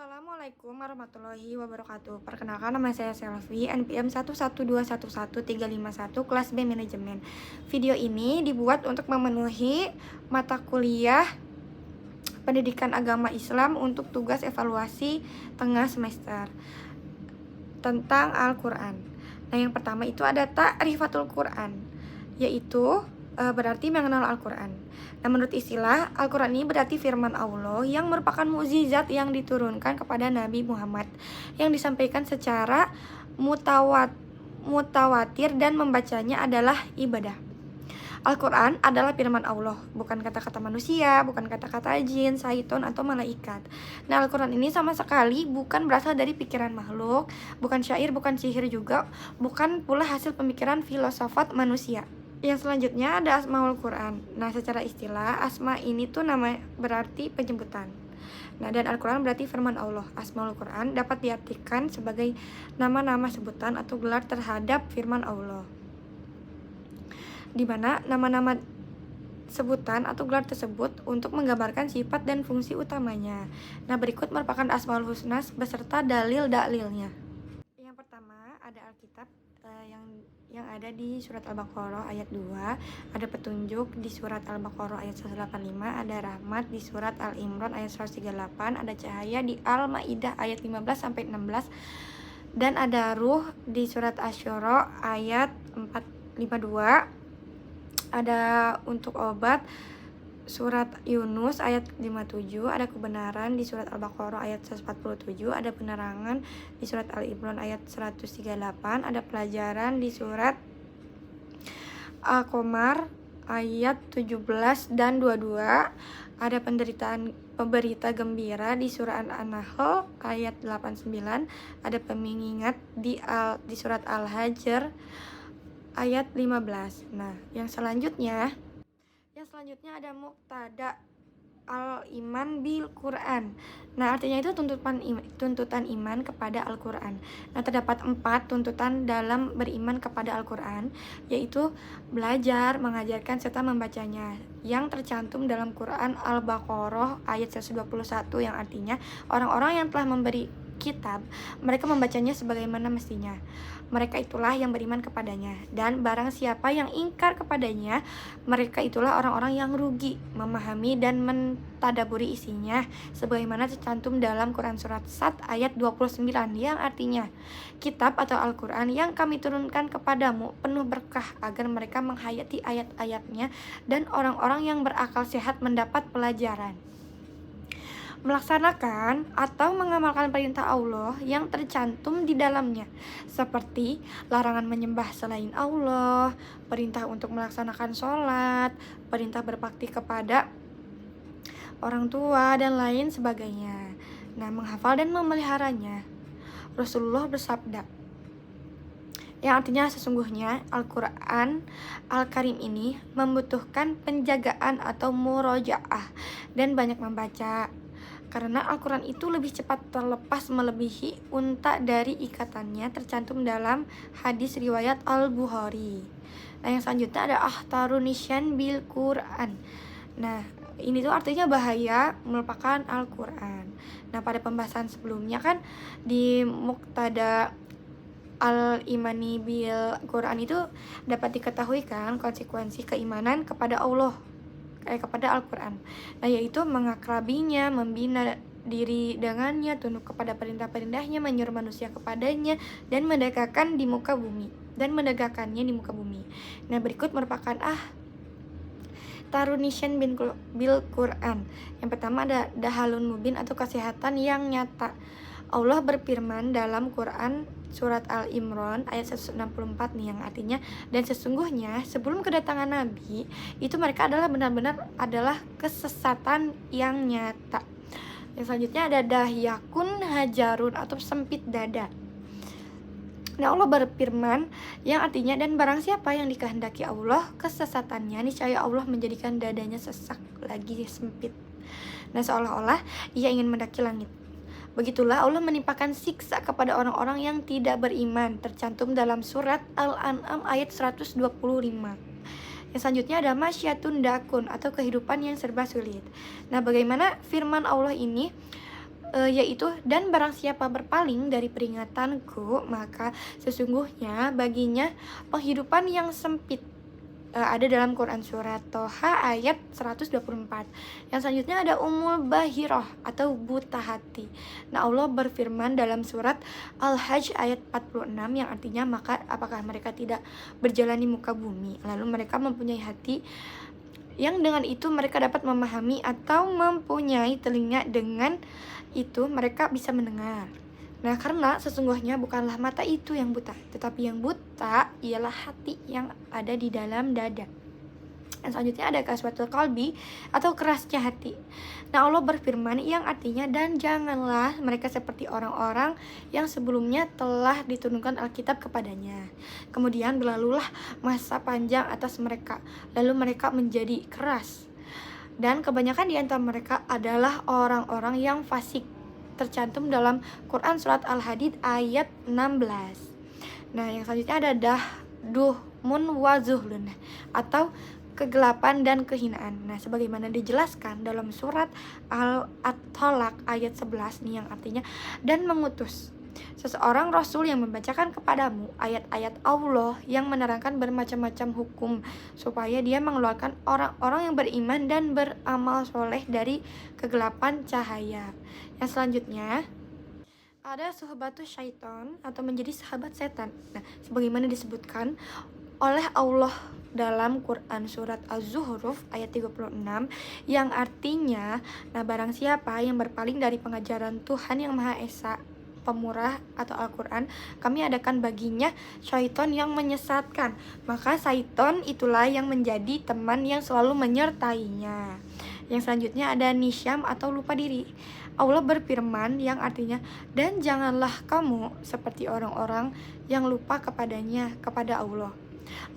Assalamualaikum warahmatullahi wabarakatuh. Perkenalkan, nama saya Selvi, NPM 112111351, kelas B Manajemen. Video ini dibuat untuk memenuhi mata kuliah Pendidikan Agama Islam untuk tugas evaluasi tengah semester tentang Al-Quran. Nah, yang pertama itu ada Ta'rifatul Quran, yaitu berarti mengenal Al-Quran. Nah, menurut istilah, Al-Quran ini berarti firman Allah yang merupakan mukjizat yang diturunkan kepada Nabi Muhammad, yang disampaikan secara mutawatir dan membacanya adalah ibadah. Al-Quran adalah firman Allah, bukan kata-kata manusia, bukan kata-kata jin, syaiton, atau malaikat. Nah, Al-Quran ini sama sekali bukan berasal dari pikiran makhluk, bukan syair, bukan sihir juga, bukan pula hasil pemikiran filsafat manusia. Yang selanjutnya ada Asmaul Quran. Nah, secara istilah, asma ini tuh nama berarti penyebutan. Nah, dan Al-Quran berarti firman Allah. Asmaul Quran dapat diartikan sebagai nama-nama sebutan atau gelar terhadap firman Allah, di mana nama-nama sebutan atau gelar tersebut untuk menggambarkan sifat dan fungsi utamanya. Nah, berikut merupakan Asmaul Husna beserta dalil-dalilnya. Yang pertama ada Alkitab yang ada di surat Al-Baqarah ayat 2, ada petunjuk di surat Al-Baqarah ayat 185, ada rahmat di surat Al-Imran ayat 138, ada cahaya di Al-Maidah ayat 15 sampai 16, dan ada ruh di surat Asy-Syura ayat 452. Ada untuk obat surat Yunus ayat 57, ada kebenaran di surat Al-Baqarah ayat 147, ada penerangan di surat Al-Imran ayat 138, ada pelajaran di surat Al-Qamar ayat 17 dan 22, ada pemberita gembira di surat An-Nahl ayat 89, ada pengingat di surat Al-Hajr ayat 15. Nah, yang selanjutnya ada muqtada al-iman bil Quran. Nah, artinya itu tuntutan iman kepada Al-Quran. Nah, terdapat 4 tuntutan dalam beriman kepada Al-Quran, yaitu belajar, mengajarkan, serta membacanya, yang tercantum dalam Quran Al-Baqarah ayat 121, yang artinya orang-orang yang telah memberi kitab, mereka membacanya sebagaimana mestinya. Mereka itulah yang beriman kepadanya, dan barang siapa yang ingkar kepadanya, mereka itulah orang-orang yang rugi memahami dan mentadaburi isinya, sebagaimana tercantum dalam Quran surat Sad ayat 29, yang artinya kitab atau Al-Quran yang kami turunkan kepadamu penuh berkah agar mereka menghayati ayat-ayatnya dan orang-orang yang berakal sehat mendapat pelajaran. Melaksanakan atau mengamalkan perintah Allah yang tercantum di dalamnya, seperti larangan menyembah selain Allah, perintah untuk melaksanakan sholat, perintah berbakti kepada orang tua, dan lain sebagainya. Nah, menghafal dan memeliharanya. Rasulullah bersabda, yang artinya sesungguhnya Al-Quran Al-Karim ini membutuhkan penjagaan atau murojaah dan banyak membaca, karena Al-Quran itu lebih cepat terlepas melebihi unta dari ikatannya, tercantum dalam hadis riwayat Al-Bukhari. Nah, yang selanjutnya ada ahtarunisyan bil Quran. Nah, ini tuh artinya bahaya melupakan Al-Quran. Nah, pada pembahasan sebelumnya kan di muqtada al-imani bil Quran itu dapat diketahui kan konsekuensi keimanan kepada Allah, kepada Al-Quran. Nah, yaitu mengakrabinya, membina diri dengannya, tunduk kepada perintah-perintahnya, menyuruh manusia kepadanya, dan menegakkannya di muka bumi. Nah, berikut merupakan tarunisyan bil Quran. Yang pertama ada dahalun mubin atau kesehatan yang nyata. Allah berfirman dalam Quran surat Al-Imran ayat 164 nih, yang artinya, dan sesungguhnya sebelum kedatangan Nabi itu mereka benar-benar adalah kesesatan yang nyata. Yang selanjutnya ada dahyakun hajarun atau sempit dada. Nah, Allah berfirman yang artinya, dan barang siapa yang dikehendaki Allah kesesatannya, niscaya Allah menjadikan dadanya sesak lagi sempit. Nah, seolah-olah ia ingin mendaki langit. Begitulah Allah menimpakan siksa kepada orang-orang yang tidak beriman, tercantum dalam surat Al-An'am ayat 125. Yang selanjutnya ada masyatun dakun atau kehidupan yang serba sulit. Nah, bagaimana firman Allah ini yaitu dan barang siapa berpaling dari peringatanku maka sesungguhnya baginya penghidupan yang sempit. Ada dalam Quran surat Toha ayat 124. Yang selanjutnya ada Ummul Bahiroh atau buta hati. Nah, Allah berfirman dalam surat Al-Hajj ayat 46 yang artinya maka apakah mereka tidak berjalan di muka bumi lalu mereka mempunyai hati yang dengan itu mereka dapat memahami atau mempunyai telinga dengan itu mereka bisa mendengar. Nah, karena sesungguhnya bukanlah mata itu yang buta, tetapi yang buta ialah hati yang ada di dalam dada. Dan selanjutnya ada kaswatul qalbi atau kerasnya hati. Nah, Allah berfirman yang artinya dan janganlah mereka seperti orang-orang yang sebelumnya telah diturunkan Alkitab kepadanya. Kemudian berlalulah masa panjang atas mereka, lalu mereka menjadi keras. Dan kebanyakan di antara mereka adalah orang-orang yang fasik. Tercantum dalam Quran surat Al-Hadid ayat 16. Nah, yang selanjutnya ada dahduhmun wa zuhlun atau kegelapan dan kehinaan. Nah, sebagaimana dijelaskan dalam surat At-Tolak ayat 11 nih yang artinya dan mengutus seseorang rasul yang membacakan kepadamu ayat-ayat Allah yang menerangkan bermacam-macam hukum supaya dia mengeluarkan orang-orang yang beriman dan beramal soleh dari kegelapan cahaya. Yang selanjutnya ada suhbatus syaiton atau menjadi sahabat setan. Nah, sebagaimana disebutkan oleh Allah dalam Quran surat Az-Zuhruf ayat 36 yang artinya nah barang siapa yang berpaling dari pengajaran Tuhan yang Maha Esa Pemurah atau Al-Quran, kami adakan baginya syaiton yang menyesatkan. Maka syaiton itulah yang menjadi teman yang selalu menyertainya. Yang selanjutnya ada nisyam atau lupa diri. Allah berfirman yang artinya dan janganlah kamu seperti orang-orang yang lupa kepada Allah.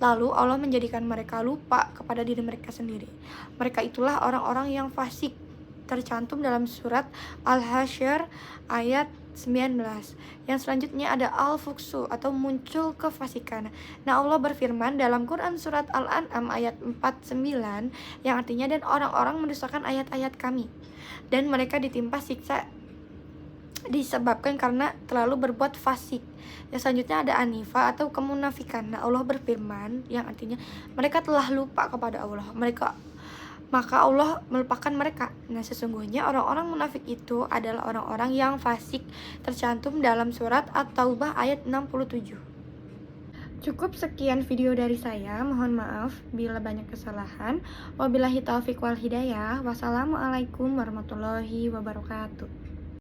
Lalu Allah menjadikan mereka lupa kepada diri mereka sendiri. Mereka itulah orang-orang yang fasik. Tercantum dalam surat Al-Hasyr ayat 19. Yang selanjutnya ada al-fuksu atau muncul kefasikan. Nah, Allah berfirman dalam Quran surat Al-An'am ayat 49 yang artinya dan orang-orang mendustakan ayat-ayat kami dan mereka ditimpa siksa disebabkan karena terlalu berbuat fasik. Yang selanjutnya ada anifa atau kemunafikan. Nah, Allah berfirman yang artinya mereka telah lupa kepada Allah. Maka Allah melupakan mereka. Nah, sesungguhnya orang-orang munafik itu adalah orang-orang yang fasik tercantum dalam surat At-Taubah ayat 67. Cukup sekian video dari saya. Mohon maaf bila banyak kesalahan. Wabillahi taufiq wal hidayah. Wassalamualaikum warahmatullahi wabarakatuh.